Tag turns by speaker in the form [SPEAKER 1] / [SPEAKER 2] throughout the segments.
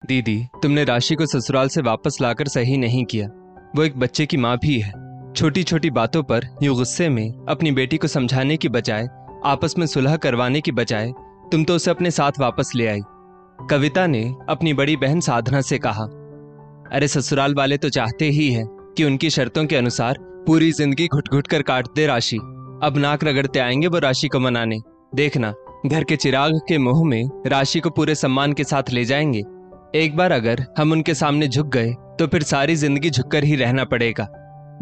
[SPEAKER 1] दीदी, तुमने राशि को ससुराल से वापस लाकर सही नहीं किया। वो एक बच्चे की माँ भी है। छोटी छोटी बातों पर यूं गुस्से में अपनी बेटी को समझाने की बजाय, आपस में सुलह करवाने की बजाय तुम तो उसे अपने साथ वापस ले आई। कविता ने अपनी बड़ी बहन साधना से कहा, अरे ससुराल वाले तो चाहते ही हैं कि उनकी शर्तों के अनुसार पूरी जिंदगी घुट घुट कर काट दे राशि। अब नाक रगड़ते आएंगे वो राशि को मनाने। देखना, घर के चिराग के मुंह में राशि को पूरे सम्मान के साथ ले जाएंगे। एक बार अगर हम उनके सामने झुक गए तो फिर सारी जिंदगी झुककर ही रहना पड़ेगा।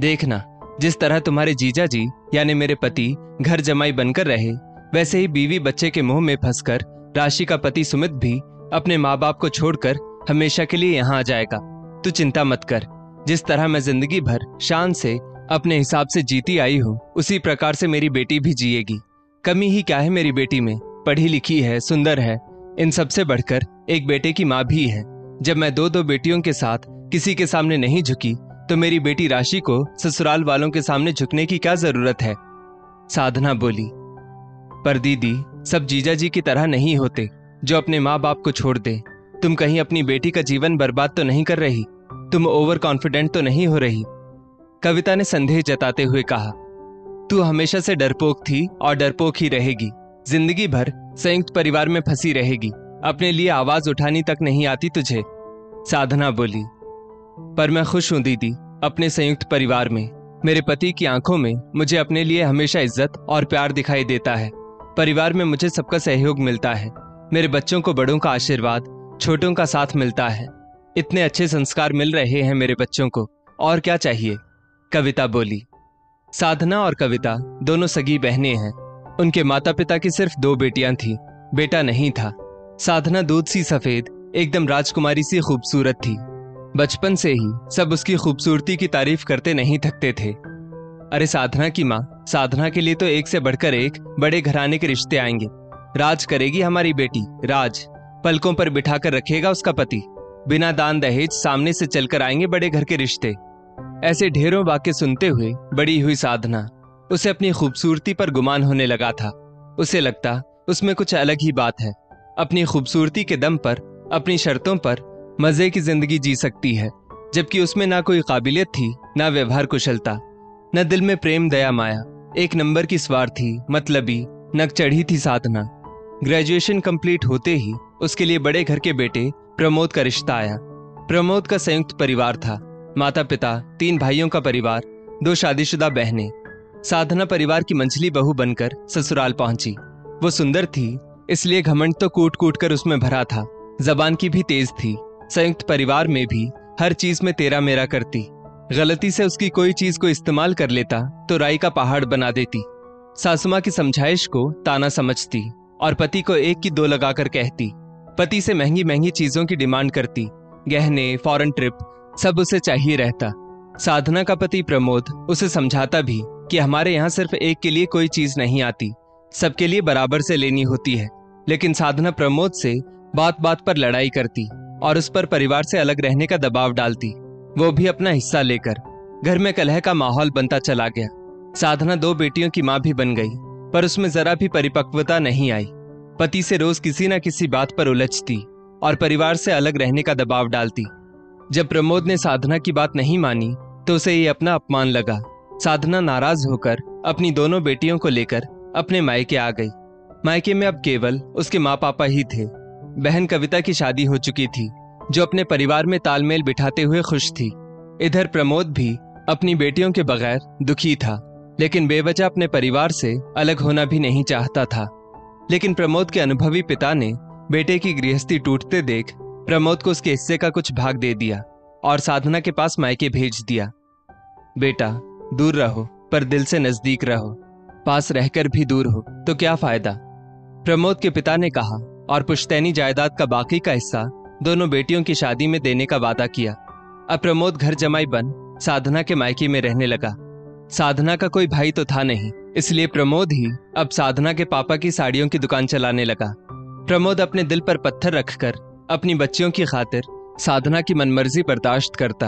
[SPEAKER 1] देखना, जिस तरह तुम्हारे जीजा जी यानी मेरे पति घर जमाई बनकर रहे, वैसे ही बीवी बच्चे के मुंह में फंसकर राशि का पति सुमित भी अपने माँ बाप को छोड़कर हमेशा के लिए यहाँ आ जाएगा। तू चिंता मत कर। जिस तरह मैं जिंदगी भर शान से अपने हिसाब से जीती आई हूँ, उसी प्रकार से मेरी बेटी भी जिएगी। कमी ही क्या है मेरी बेटी में? पढ़ी लिखी है, सुंदर है, इन सबसे बढ़कर एक बेटे की माँ भी है। जब मैं दो बेटियों के साथ किसी के सामने नहीं झुकी तो मेरी बेटी राशि को ससुराल वालों के सामने झुकने की क्या जरूरत है? साधना बोली। पर दीदी, सब जीजा जी की तरह नहीं होते जो अपने माँ बाप को छोड़ दे। तुम कहीं अपनी बेटी का जीवन बर्बाद तो नहीं कर रही? तुम ओवर कॉन्फिडेंट तो नहीं हो रही? कविता ने संदेह जताते हुए कहा, तू हमेशा से डरपोक थी और डरपोक ही रहेगी। जिंदगी भर संयुक्त परिवार में फंसी रहेगी। अपने लिए आवाज उठानी तक नहीं आती तुझे। साधना बोली। पर मैं खुश हूं दीदी अपने संयुक्त परिवार में। मेरे पति की आंखों में मुझे अपने लिए हमेशा इज्जत और प्यार दिखाई देता है। परिवार में मुझे सबका सहयोग मिलता है। मेरे बच्चों को बड़ों का आशीर्वाद, छोटों का साथ मिलता है। इतने अच्छे संस्कार मिल रहे हैं मेरे बच्चों को, और क्या चाहिए? कविता बोली। साधना और कविता दोनों सगी बहनें हैं। उनके माता पिता की सिर्फ 2 बेटियां थी, बेटा नहीं था। साधना दूध सी सफेद, एकदम राजकुमारी सी खूबसूरत थी। बचपन से ही सब उसकी खूबसूरती की तारीफ करते नहीं थकते थे। अरे साधना की माँ, साधना के लिए तो एक से बढ़कर एक बड़े घराने के रिश्ते आएंगे। राज करेगी हमारी बेटी, राज। पलकों पर बिठाकर रखेगा उसका पति। बिना दान दहेज सामने से चलकर आएंगे बड़े घर के रिश्ते। ऐसे ढेरों वाक्य सुनते हुए बड़ी हुई साधना, उसे अपनी खूबसूरती पर गुमान होने लगा था। उसे लगता उसमें कुछ अलग ही बात है। अपनी खूबसूरती के दम पर, अपनी शर्तों पर मजे की जिंदगी जी सकती है, जबकि उसमें ना कोई काबिलियत थी, ना व्यवहार कुशलता, न दिल में प्रेम दया माया। एक नंबर की स्वार्थी, मतलबी, नक चढ़ी थी साधना। ग्रेजुएशन कंप्लीट होते ही उसके लिए बड़े घर के बेटे प्रमोद का रिश्ता आया। प्रमोद का संयुक्त परिवार था। माता पिता, 3 भाइयों का परिवार, 2 शादीशुदा बहनें। साधना परिवार की मंझली बहू बनकर ससुराल पहुंची। वो सुंदर थी, इसलिए घमंड तो कूट कूट कर उसमें भरा था। जबान की भी तेज थी। संयुक्त परिवार में भी हर चीज में तेरा मेरा करती। गलती से उसकी कोई चीज को इस्तेमाल कर लेता तो राई का पहाड़ बना देती। सासुमां की समझाइश को ताना समझती और पति को 1 की 2 लगाकर कहती। पति से महंगी महंगी चीजों की डिमांड करती। गहने, फॉरेन ट्रिप, सब उसे चाहिए रहता। साधना का पति प्रमोद उसे समझाता भी कि हमारे यहाँ सिर्फ एक के लिए कोई चीज नहीं आती, सबके लिए बराबर से लेनी होती है। लेकिन साधना प्रमोद से बात बात पर लड़ाई करती और उस पर परिवार से अलग रहने का दबाव डालती, वो भी अपना हिस्सा लेकर। घर में कलह का माहौल बनता चला गया। साधना 2 बेटियों की माँ भी बन गई, पर उसमें जरा भी परिपक्वता नहीं आई। पति से रोज किसी न किसी बात पर उलझती और परिवार से अलग रहने का दबाव डालती। जब प्रमोद ने साधना की बात नहीं मानी तो उसे ये अपना अपमान लगा। साधना नाराज होकर अपनी दोनों बेटियों को लेकर अपने मायके आ गई। मायके में अब केवल उसके माँ पापा ही थे। बहन कविता की शादी हो चुकी थी, जो अपने परिवार में तालमेल बिठाते हुए खुश थी। इधर प्रमोद भी अपनी बेटियों के बगैर दुखी था, लेकिन बेवजह अपने परिवार से अलग होना भी नहीं चाहता था। लेकिन प्रमोद के अनुभवी पिता ने बेटे की गृहस्थी टूटते देख प्रमोद को उसके हिस्से का कुछ भाग दे दिया और साधना के पास मायके भेज दिया। बेटा, दूर रहो पर दिल से नजदीक रहो, पास रहकर भी दूर हो तो क्या फायदा? प्रमोद के पिता ने कहा और पुश्तैनी जायदाद का बाकी का हिस्सा दोनों बेटियों की शादी में देने का वादा किया। अब प्रमोद घर जमाई बन साधना के मायके में रहने लगा। साधना का कोई भाई तो था नहीं, इसलिए प्रमोद ही अब साधना के पापा की साड़ियों की दुकान चलाने लगा। प्रमोद अपने दिल पर पत्थर रखकर अपनी बच्चियों की खातिर साधना की मनमर्जी बर्दाश्त करता।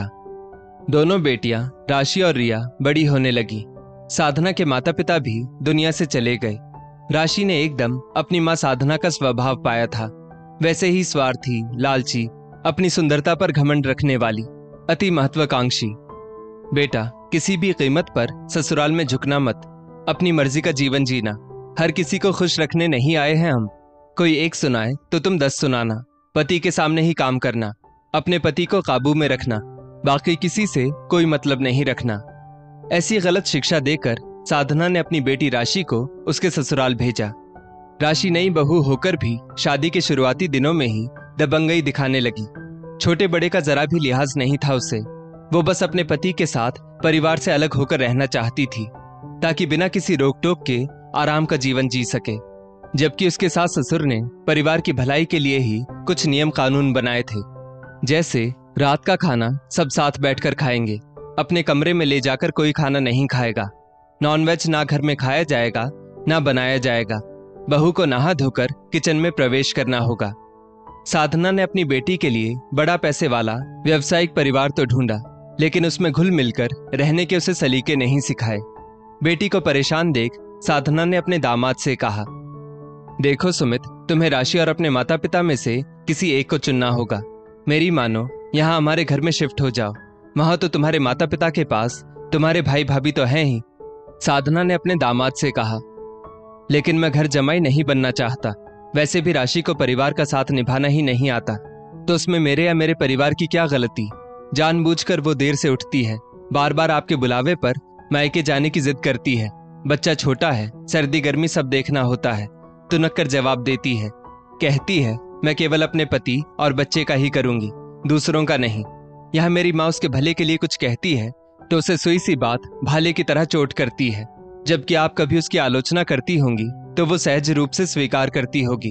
[SPEAKER 1] दोनों बेटियां राशि और रिया बड़ी होने लगी। साधना के माता पिता भी दुनिया से चले गए। राशि ने एकदम अपनी माँ साधना का स्वभाव पाया था। वैसे ही स्वार्थी, लालची अपनी सुंदरता पर घमंड रखने वाली, अति महत्वाकांक्षी। बेटा, किसी भी कीमत पर ससुराल में झुकना मत। अपनी मर्जी का जीवन जीना। हर किसी को खुश रखने नहीं आए हैं हम। कोई एक सुनाए तो तुम 10 सुनाना। पति के सामने ही काम करना। अपने पति को काबू में रखना। बाकी किसी से कोई मतलब नहीं रखना। ऐसी गलत शिक्षा देकर साधना ने अपनी बेटी राशि को उसके ससुराल भेजा। राशि नई बहू होकर भी शादी के शुरुआती दिनों में ही दबंगई दिखाने लगी। छोटे बड़े का जरा भी लिहाज नहीं था उसे। वो बस अपने पति के साथ परिवार से अलग होकर रहना चाहती थी, ताकि बिना किसी रोक टोक के आराम का जीवन जी सके। जबकि उसके सास ससुर ने परिवार की भलाई के लिए ही कुछ नियम कानून बनाए थे, जैसे रात का खाना सब साथ बैठकर खाएंगे, अपने कमरे में ले जाकर कोई खाना नहीं खाएगा, नॉनवेज ना घर में खाया जाएगा ना बनाया जाएगा, बहू को नहा धोकर किचन में प्रवेश करना होगा। साधना ने अपनी बेटी के लिए बड़ा पैसे वाला व्यावसायिक परिवार तो ढूंढा, लेकिन उसमें घुल मिलकर रहने के उसे सलीके नहीं सिखाए। बेटी को परेशान देख साधना ने अपने दामाद से कहा, देखो सुमित, तुम्हें राशि और अपने माता पिता में से किसी एक को चुनना होगा। मेरी मानो, यहाँ हमारे घर में शिफ्ट हो जाओ। वहां तो तुम्हारे माता पिता के पास तुम्हारे भाई भाभी तो हैं ही। साधना ने अपने दामाद से कहा, लेकिन मैं घर जमाई नहीं बनना चाहता। वैसे भी राशि को परिवार का साथ निभाना ही नहीं आता, तो उसमें मेरे या मेरे परिवार की क्या गलती। जानबूझकर वो देर से उठती है, बार बार आपके बुलावे पर मायके जाने की जिद करती है। बच्चा छोटा है, सर्दी गर्मी सब देखना होता है। तुनक कर जवाब देती है, कहती है मैं केवल अपने पति और बच्चे का ही करूंगी, दूसरों का नहीं। यह मेरी माँ उसके भले के लिए कुछ कहती है तो उसे सुई सी बात भाले की तरह चोट करती है। जबकि आप कभी उसकी आलोचना करती होंगी तो वो सहज रूप से स्वीकार करती होगी।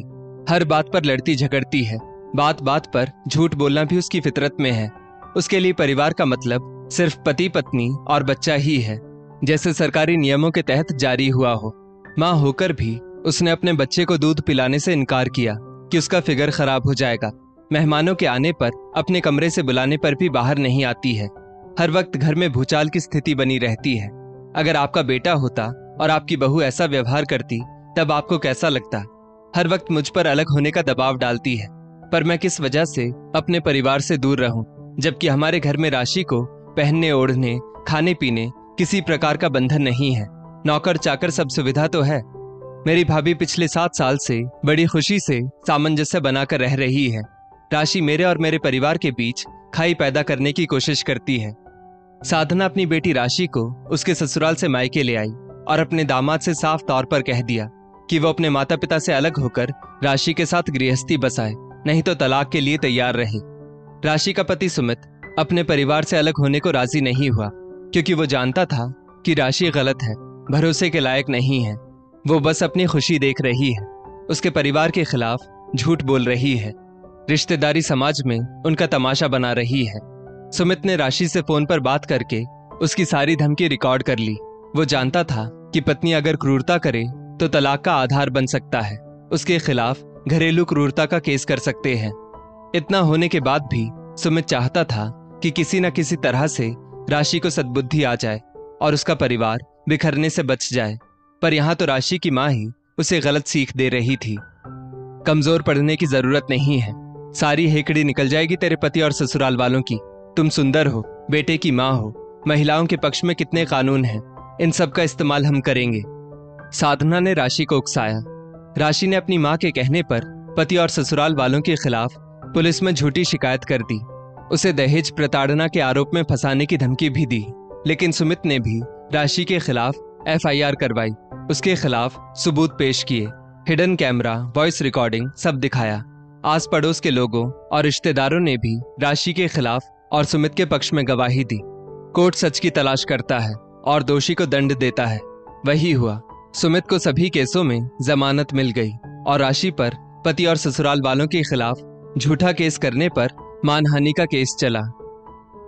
[SPEAKER 1] हर बात पर लड़ती झगड़ती है। बात बात पर झूठ बोलना भी उसकी फितरत में है। उसके लिए परिवार का मतलब सिर्फ पति पत्नी और बच्चा ही है, जैसे सरकारी नियमों के तहत जारी हुआ हो। माँ होकर भी उसने अपने बच्चे को दूध पिलाने से इनकार किया कि उसका फिगर खराब हो जाएगा। मेहमानों के आने पर अपने कमरे से बुलाने पर भी बाहर नहीं आती है। हर वक्त घर में भूचाल की स्थिति बनी रहती है। अगर आपका बेटा होता और आपकी बहू ऐसा व्यवहार करती तब आपको कैसा लगता। हर वक्त मुझ पर अलग होने का दबाव डालती है, पर मैं किस वजह से अपने परिवार से दूर रहूं, जबकि हमारे घर में राशि को पहनने ओढ़ने खाने पीने किसी प्रकार का बंधन नहीं है। नौकर चाकर सब सुविधा तो है। मेरी भाभी पिछले 7 साल से बड़ी खुशी से सामंजस्य बनाकर रह रही है। राशि मेरे और मेरे परिवार के बीच खाई पैदा करने की कोशिश करती है। साधना अपनी बेटी राशि को उसके ससुराल से मायके ले आई और अपने दामाद से साफ तौर पर कह दिया कि वो अपने माता पिता से अलग होकर राशि के साथ गृहस्थी बसाए, नहीं तो तलाक के लिए तैयार रहे। राशि का पति सुमित अपने परिवार से अलग होने को राजी नहीं हुआ, क्योंकि वो जानता था कि राशि गलत है, भरोसे के लायक नहीं है। वो बस अपनी खुशी देख रही है, उसके परिवार के खिलाफ झूठ बोल रही है, रिश्तेदारी समाज में उनका तमाशा बना रही है। सुमित ने राशि से फोन पर बात करके उसकी सारी धमकी रिकॉर्ड कर ली। वो जानता था कि पत्नी अगर क्रूरता करे तो तलाक का आधार बन सकता है। उसके खिलाफ घरेलू क्रूरता का केस कर सकते हैं। इतना होने के बाद भी सुमित चाहता था कि किसी न किसी तरह से राशि को सद्बुद्धि आ जाए और उसका परिवार बिखरने से बच जाए। पर यहाँ तो राशि की माँ ही उसे गलत सीख दे रही थी। कमजोर पड़ने की जरूरत नहीं है, सारी हेकड़ी निकल जाएगी तेरे पति और ससुराल वालों की। तुम सुंदर हो, बेटे की माँ हो, महिलाओं के पक्ष में कितने कानून हैं, इन सब का इस्तेमाल हम करेंगे। साधना ने राशि को उकसाया। राशि ने अपनी माँ के कहने पर पति और ससुराल वालों के खिलाफ पुलिस में झूठी शिकायत कर दी। उसे दहेज प्रताड़ना के आरोप में फंसाने की धमकी भी दी। लेकिन सुमित ने भी राशि के खिलाफ FIR करवाई, उसके खिलाफ सबूत पेश किए, हिडन कैमरा, वॉइस रिकॉर्डिंग सब दिखाया। आस पड़ोस के लोगों और रिश्तेदारों ने भी राशि के खिलाफ और सुमित के पक्ष में गवाही दी। कोर्ट सच की तलाश करता है और दोषी को दंड देता है। वही हुआ। सुमित को सभी केसों में जमानत मिल गई और राशि पर पति और ससुराल वालों के खिलाफ झूठा केस करने पर मानहानि का केस चला।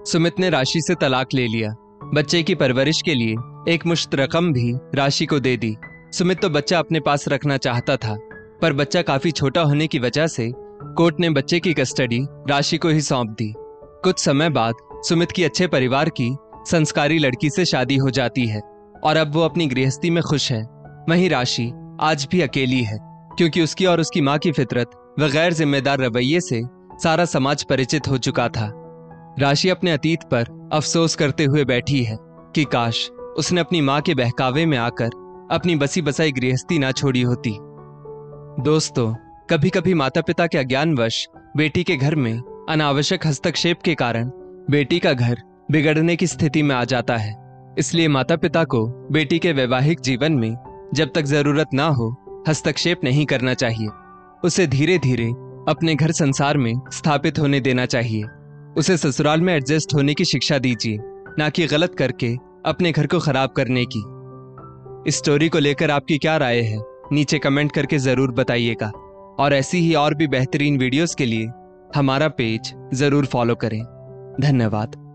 [SPEAKER 1] सुमित ने राशि से तलाक ले लिया। बच्चे की परवरिश के लिए एक मुश्त रकम भी राशि को दे दी। सुमित तो बच्चा अपने पास रखना चाहता था, पर बच्चा काफी छोटा होने की वजह से कोर्ट ने बच्चे की कस्टडी राशि को ही सौंप दी। कुछ समय बाद सुमित की अच्छे परिवार की संस्कारी लड़की से शादी हो जाती है और अब वो अपनी गृहस्थी में खुश है। वहीं राशि आज भी अकेली है, क्योंकि उसकी और उसकी माँ की फितरत व गैर जिम्मेदार रवैये से सारा समाज परिचित हो चुका था। राशि अपने अतीत पर अफसोस करते हुए बैठी है कि काश उसने अपनी मां के बहकावे में आकर अपनी बसी बसाई गृहस्थी ना छोड़ी होती। दोस्तों, कभी कभी माता पिता के अज्ञानवश बेटी के घर में अनावश्यक हस्तक्षेप के कारण बेटी का घर बिगड़ने की स्थिति में आ जाता है। इसलिए माता पिता को बेटी के वैवाहिक जीवन में जब तक जरूरत ना हो हस्तक्षेप नहीं करना चाहिए। उसे धीरे धीरे अपने घर संसार में स्थापित होने देना चाहिए। उसे ससुराल में एडजस्ट होने की शिक्षा दीजिए, ना कि गलत करके अपने घर को खराब करने की। इस स्टोरी को लेकर आपकी क्या राय है, नीचे कमेंट करके जरूर बताइएगा। और ऐसी ही और भी बेहतरीन वीडियोस के लिए हमारा पेज जरूर फॉलो करें। धन्यवाद।